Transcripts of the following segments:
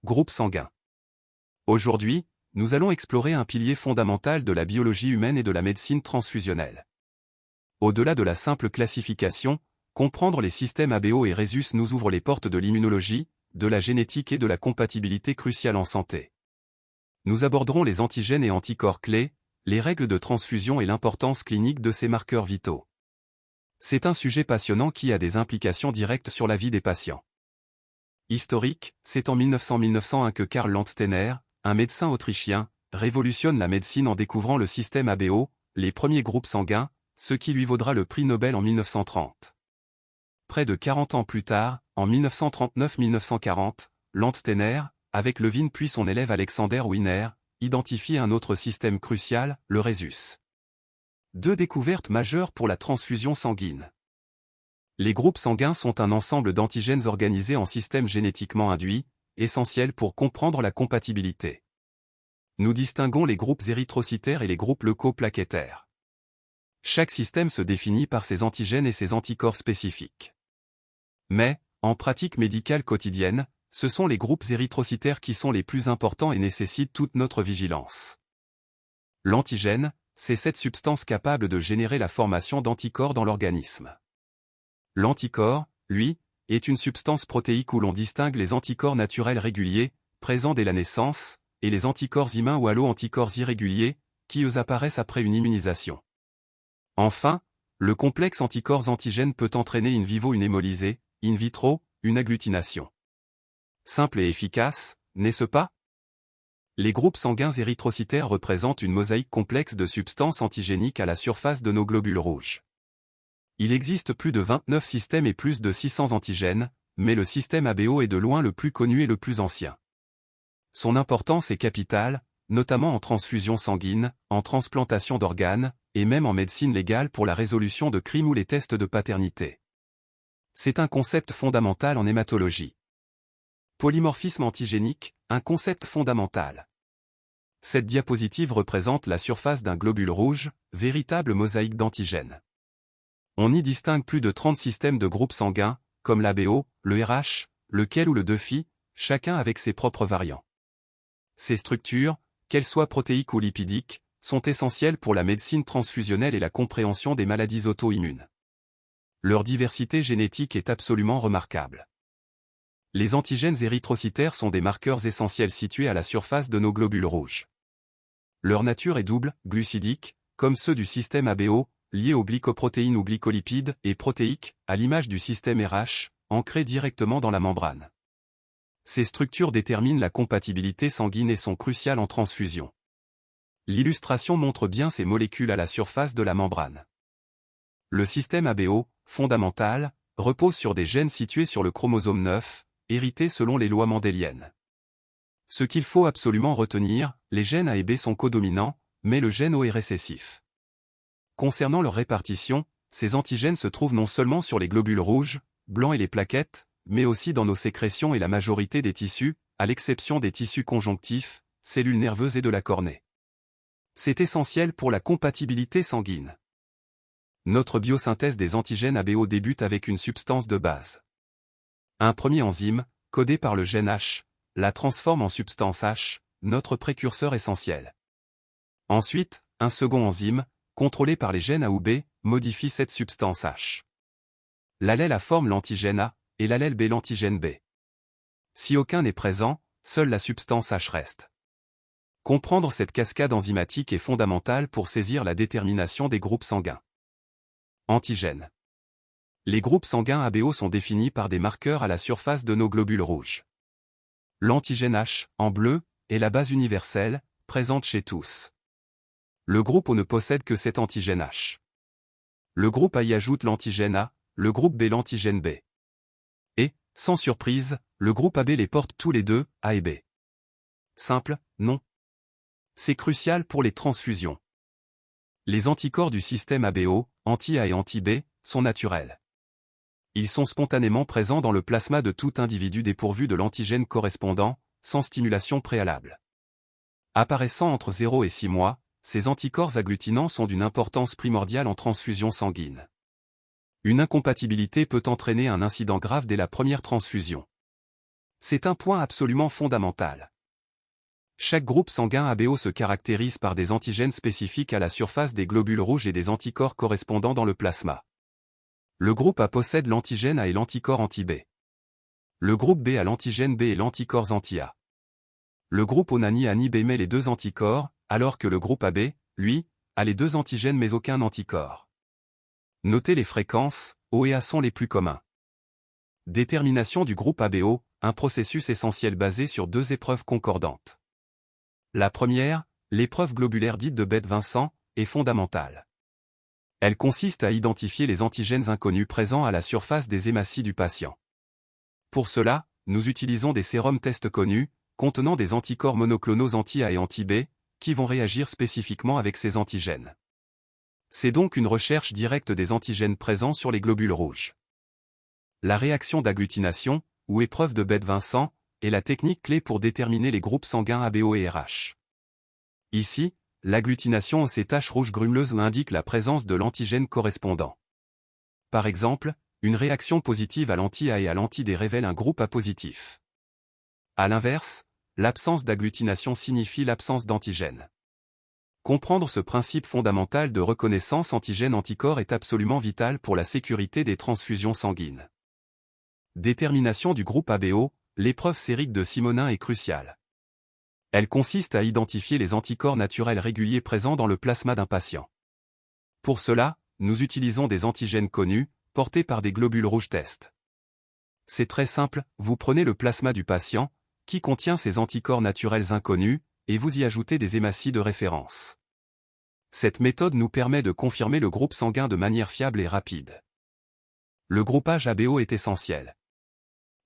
groupe sanguin. Aujourd'hui, nous allons explorer un pilier fondamental de la biologie humaine et de la médecine transfusionnelle. Au-delà de la simple classification, comprendre les systèmes ABO et Rhesus nous ouvre les portes de l'immunologie, de la génétique et de la compatibilité cruciale en santé. Nous aborderons les antigènes et anticorps clés, les règles de transfusion et l'importance clinique de ces marqueurs vitaux. C'est un sujet passionnant qui a des implications directes sur la vie des patients. Historique, c'est en 1901 que Karl Landsteiner, un médecin autrichien, révolutionne la médecine en découvrant le système ABO, les premiers groupes sanguins, ce qui lui vaudra le prix Nobel en 1930. Près de 40 ans plus tard, en 1939-1940, Landsteiner, avec Levine puis son élève Alexander Wiener, identifie un autre système crucial, le Rhesus. Deux découvertes majeures pour la transfusion sanguine. Les groupes sanguins sont un ensemble d'antigènes organisés en systèmes génétiquement induits, essentiels pour comprendre la compatibilité. Nous distinguons les groupes érythrocytaires et les groupes leucoplaquettaires. Chaque système se définit par ses antigènes et ses anticorps spécifiques. Mais, en pratique médicale quotidienne, ce sont les groupes érythrocytaires qui sont les plus importants et nécessitent toute notre vigilance. L'antigène, c'est cette substance capable de générer la formation d'anticorps dans l'organisme. L'anticorps, lui, est une substance protéique où l'on distingue les anticorps naturels réguliers, présents dès la naissance, et les anticorps humains ou allo-anticorps irréguliers, qui eux apparaissent après une immunisation. Enfin, le complexe anticorps-antigène peut entraîner in vivo une hémolysée, in vitro, une agglutination. Simple et efficace, n'est-ce pas? Les groupes sanguins érythrocytaires représentent une mosaïque complexe de substances antigéniques à la surface de nos globules rouges. Il existe plus de 29 systèmes et plus de 600 antigènes, mais le système ABO est de loin le plus connu et le plus ancien. Son importance est capitale, notamment en transfusion sanguine, en transplantation d'organes, et même en médecine légale pour la résolution de crimes ou les tests de paternité. C'est un concept fondamental en hématologie. Polymorphisme antigénique, un concept fondamental. Cette diapositive représente la surface d'un globule rouge, véritable mosaïque d'antigènes. On y distingue plus de 30 systèmes de groupes sanguins, comme l'ABO, le RH, le KEL ou le DeFi, chacun avec ses propres variants. Ces structures, qu'elles soient protéiques ou lipidiques, sont essentielles pour la médecine transfusionnelle et la compréhension des maladies auto-immunes. Leur diversité génétique est absolument remarquable. Les antigènes érythrocytaires sont des marqueurs essentiels situés à la surface de nos globules rouges. Leur nature est double, glucidique, comme ceux du système ABO, liés aux glycoprotéines ou glycolipides, et protéiques, à l'image du système RH, ancrés directement dans la membrane. Ces structures déterminent la compatibilité sanguine et sont cruciales en transfusion. L'illustration montre bien ces molécules à la surface de la membrane. Le système ABO, fondamental, repose sur des gènes situés sur le chromosome 9, hérités selon les lois mendéliennes. Ce qu'il faut absolument retenir, les gènes A et B sont codominants, mais le gène O est récessif. Concernant leur répartition, ces antigènes se trouvent non seulement sur les globules rouges, blancs et les plaquettes, mais aussi dans nos sécrétions et la majorité des tissus, à l'exception des tissus conjonctifs, cellules nerveuses et de la cornée. C'est essentiel pour la compatibilité sanguine. Notre biosynthèse des antigènes ABO débute avec une substance de base. Un premier enzyme, codé par le gène H, la transforme en substance H, notre précurseur essentiel. Ensuite, un second enzyme, contrôlé par les gènes A ou B, modifie cette substance H. L'allèle A forme l'antigène A, et l'allèle B l'antigène B. Si aucun n'est présent, seule la substance H reste. Comprendre cette cascade enzymatique est fondamental pour saisir la détermination des groupes sanguins. Antigènes. Les groupes sanguins ABO sont définis par des marqueurs à la surface de nos globules rouges. L'antigène H, en bleu, est la base universelle, présente chez tous. Le groupe O ne possède que cet antigène H. Le groupe A y ajoute l'antigène A, le groupe B l'antigène B. Et, sans surprise, le groupe AB les porte tous les deux, A et B. Simple, non. C'est crucial pour les transfusions. Les anticorps du système ABO, anti-A et anti-B, sont naturels. Ils sont spontanément présents dans le plasma de tout individu dépourvu de l'antigène correspondant, sans stimulation préalable. Apparaissant entre 0 et 6 mois, ces anticorps agglutinants sont d'une importance primordiale en transfusion sanguine. Une incompatibilité peut entraîner un incident grave dès la première transfusion. C'est un point absolument fondamental. Chaque groupe sanguin ABO se caractérise par des antigènes spécifiques à la surface des globules rouges et des anticorps correspondants dans le plasma. Le groupe A possède l'antigène A et l'anticorps anti-B. Le groupe B a l'antigène B et l'anticorps anti-A. Le groupe O n'a ni A ni B mais les deux anticorps, alors que le groupe AB, lui, a les deux antigènes mais aucun anticorps. Notez les fréquences, O et A sont les plus communs. Détermination du groupe ABO, un processus essentiel basé sur deux épreuves concordantes. La première, l'épreuve globulaire dite de Bette-Vincent, est fondamentale. Elle consiste à identifier les antigènes inconnus présents à la surface des hématies du patient. Pour cela, nous utilisons des sérums tests connus, contenant des anticorps monoclonaux anti-A et anti-B, qui vont réagir spécifiquement avec ces antigènes. C'est donc une recherche directe des antigènes présents sur les globules rouges. La réaction d'agglutination, ou épreuve de Bette-Vincent, est la technique clé pour déterminer les groupes sanguins ABO et RH. Ici, l'agglutination aux ces taches rouges grumeleuses indique la présence de l'antigène correspondant. Par exemple, une réaction positive à l'anti-A et à l'anti-D révèle un groupe A positif. À l'inverse, l'absence d'agglutination signifie l'absence d'antigène. Comprendre ce principe fondamental de reconnaissance antigène-anticorps est absolument vital pour la sécurité des transfusions sanguines. Détermination du groupe ABO, l'épreuve sérique de Simonin est cruciale. Elle consiste à identifier les anticorps naturels réguliers présents dans le plasma d'un patient. Pour cela, nous utilisons des antigènes connus, portés par des globules rouges test. C'est très simple, vous prenez le plasma du patient, qui contient ces anticorps naturels inconnus, et vous y ajoutez des hématies de référence. Cette méthode nous permet de confirmer le groupe sanguin de manière fiable et rapide. Le groupage ABO est essentiel.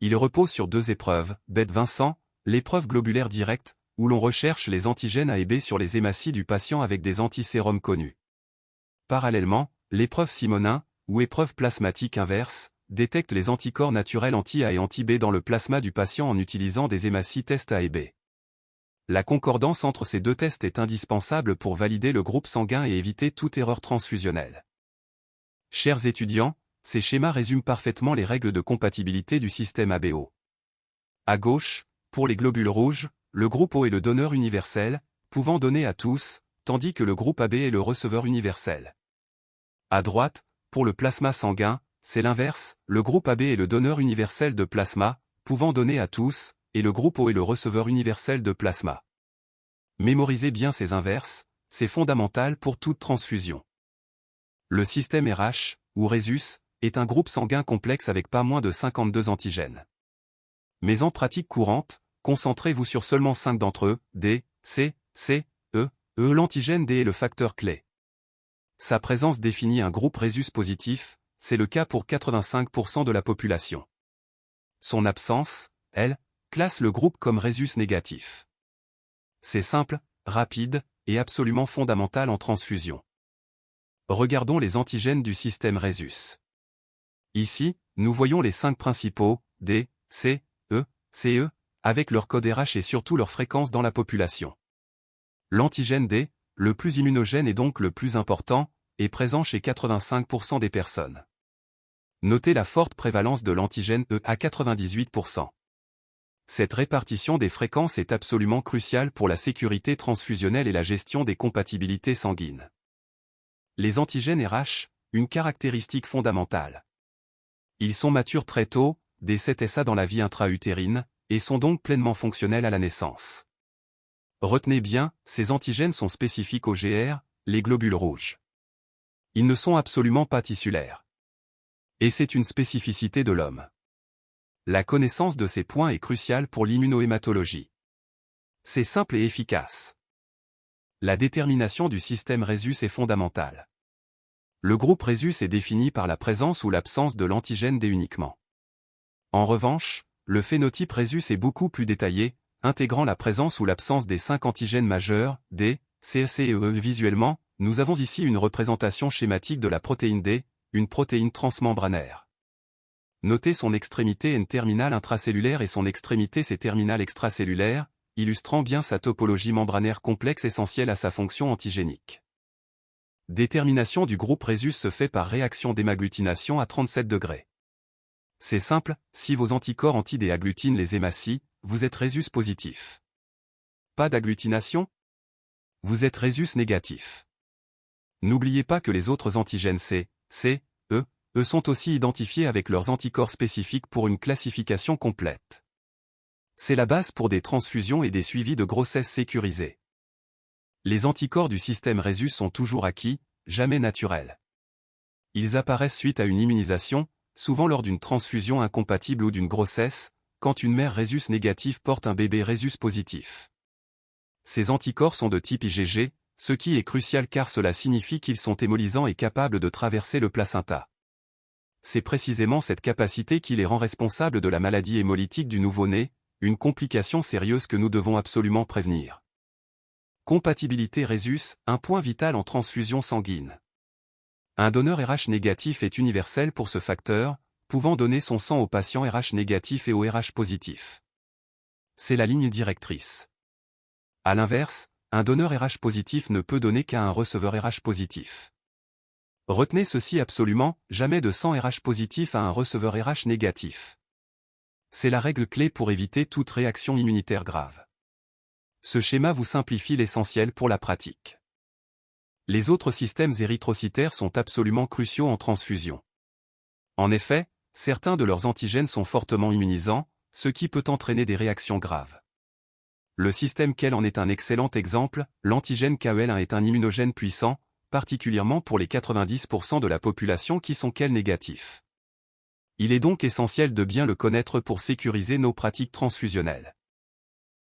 Il repose sur deux épreuves, Bette-Vincent, l'épreuve globulaire directe, où l'on recherche les antigènes A et B sur les hématies du patient avec des antisérums connus. Parallèlement, l'épreuve Simonin, ou épreuve plasmatique inverse, détecte les anticorps naturels anti-A et anti-B dans le plasma du patient en utilisant des hématies tests A et B. La concordance entre ces deux tests est indispensable pour valider le groupe sanguin et éviter toute erreur transfusionnelle. Chers étudiants, ces schémas résument parfaitement les règles de compatibilité du système ABO. À gauche, pour les globules rouges, le groupe O est le donneur universel, pouvant donner à tous, tandis que le groupe AB est le receveur universel. À droite, pour le plasma sanguin, c'est l'inverse, le groupe AB est le donneur universel de plasma, pouvant donner à tous, et le groupe O est le receveur universel de plasma. Mémorisez bien ces inverses, c'est fondamental pour toute transfusion. Le système RH, ou Rhésus, est un groupe sanguin complexe avec pas moins de 52 antigènes. Mais en pratique courante, concentrez-vous sur seulement 5 d'entre eux, D, C, E. L'antigène D est le facteur clé. Sa présence définit un groupe Rhésus positif, c'est le cas pour 85% de la population. Son absence, elle, classe le groupe comme Rhésus négatif. C'est simple, rapide, et absolument fondamental en transfusion. Regardons les antigènes du système Rhésus. Ici, nous voyons les 5 principaux, D, C, E, CE, avec leur code RH et surtout leur fréquence dans la population. L'antigène D, le plus immunogène et donc le plus important, est présent chez 85% des personnes. Notez la forte prévalence de l'antigène E à 98%. Cette répartition des fréquences est absolument cruciale pour la sécurité transfusionnelle et la gestion des compatibilités sanguines. Les antigènes RH, une caractéristique fondamentale. Ils sont matures très tôt, dès 7 SA dans la vie intra-utérine, et sont donc pleinement fonctionnels à la naissance. Retenez bien, ces antigènes sont spécifiques au GR, les globules rouges. Ils ne sont absolument pas tissulaires. Et c'est une spécificité de l'homme. La connaissance de ces points est cruciale pour l'immunohématologie. C'est simple et efficace. La détermination du système Rhésus est fondamentale. Le groupe Rhésus est défini par la présence ou l'absence de l'antigène D uniquement. En revanche, le phénotype Rhésus est beaucoup plus détaillé, intégrant la présence ou l'absence des 5 antigènes majeurs, D, C, et E. Visuellement, nous avons ici une représentation schématique de la protéine D, une protéine transmembranaire. Notez son extrémité N-terminale intracellulaire et son extrémité C-terminale extracellulaire, illustrant bien sa topologie membranaire complexe essentielle à sa fonction antigénique. Détermination du groupe Rhésus se fait par réaction d'hémagglutination à 37 degrés. C'est simple, si vos anticorps anti-D agglutinent les hématies, vous êtes rhésus positif. Pas d'agglutination? Vous êtes rhésus négatif. N'oubliez pas que les autres antigènes C, E sont aussi identifiés avec leurs anticorps spécifiques pour une classification complète. C'est la base pour des transfusions et des suivis de grossesse sécurisés. Les anticorps du système rhésus sont toujours acquis, jamais naturels. Ils apparaissent suite à une immunisation, souvent lors d'une transfusion incompatible ou d'une grossesse, quand une mère rhésus négative porte un bébé rhésus positif. Ces anticorps sont de type IgG, ce qui est crucial car cela signifie qu'ils sont hémolysants et capables de traverser le placenta. C'est précisément cette capacité qui les rend responsables de la maladie hémolytique du nouveau-né, une complication sérieuse que nous devons absolument prévenir. Compatibilité rhésus, un point vital en transfusion sanguine. Un donneur RH négatif est universel pour ce facteur, pouvant donner son sang aux patients RH négatifs et aux RH positifs. C'est la ligne directrice. À l'inverse, un donneur RH positif ne peut donner qu'à un receveur RH positif. Retenez ceci absolument, jamais de sang RH positif à un receveur RH négatif. C'est la règle clé pour éviter toute réaction immunitaire grave. Ce schéma vous simplifie l'essentiel pour la pratique. Les autres systèmes érythrocytaires sont absolument cruciaux en transfusion. En effet, certains de leurs antigènes sont fortement immunisants, ce qui peut entraîner des réactions graves. Le système KEL en est un excellent exemple, l'antigène KEL1 est un immunogène puissant, particulièrement pour les 90% de la population qui sont KEL négatifs. Il est donc essentiel de bien le connaître pour sécuriser nos pratiques transfusionnelles.